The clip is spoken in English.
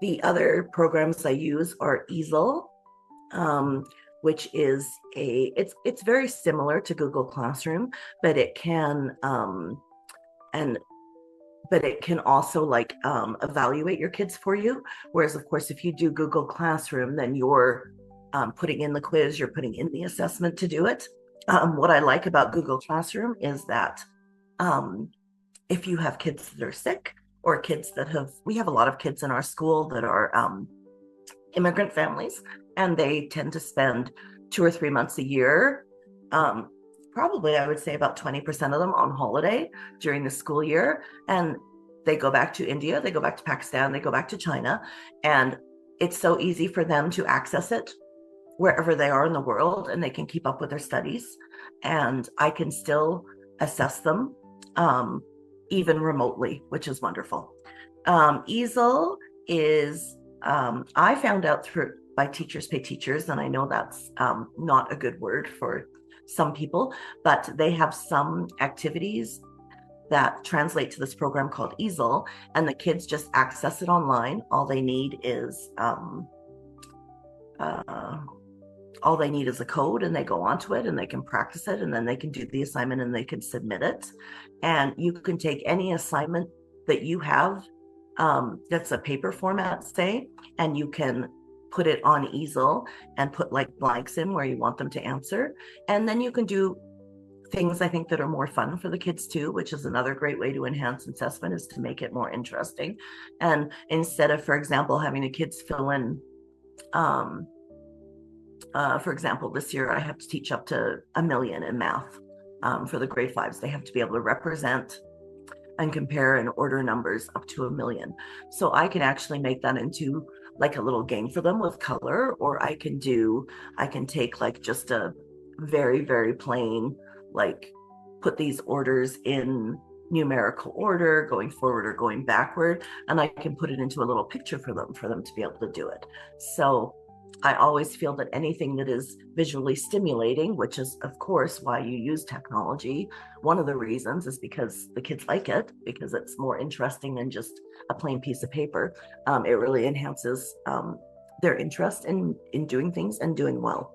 The other programs I use are Easel, um, which is it's very similar to Google Classroom, but it can and but it can also like evaluate your kids for you. Whereas, of course, if you do Google Classroom, then you're putting in the quiz, you're putting in the assessment to do it. What I like about Google Classroom is that um, if you have kids that are sick or kids that we have a lot of kids in our school that are immigrant families, and they tend to spend 2 or 3 months a year. Um, Probably, I would say about 20% of them on holiday during the school year. And they go back to India, they go back to Pakistan, they go back to China. And it's so easy for them to access it wherever they are in the world, and they can keep up with their studies. And I can still assess them um, even remotely, which is wonderful. Easel is I found out through by Teachers Pay Teachers, and I know that's not a good word for some people, but they have some activities that translate to this program called Easel, and the kids just access it online. Uh, all they need is a code, and they go onto it and they can practice it, and then they can do the assignment and they can submit it. And you can take any assignment that you have that's a paper format, say, and you can put it on Easel and put like blanks in where you want them to answer. And then you can do things I think that are more fun for the kids too, which is another great way to enhance assessment, is to make it more interesting. And instead of, for example, having the kids fill in for example, this year I have to teach up to 1 million in math for the grade fives. They have to be able to represent and compare and order numbers up to 1 million. So I can actually make that into like a little game for them with color, or I can take like just a very, very plain, like put these orders in numerical order, going forward or going backward, and I can put it into a little picture for them to be able to do it. So I always feel that anything that is visually stimulating, which is, of course, why you use technology, one of the reasons is because the kids like it, because it's more interesting than just a plain piece of paper. It really enhances their interest in doing things and doing well.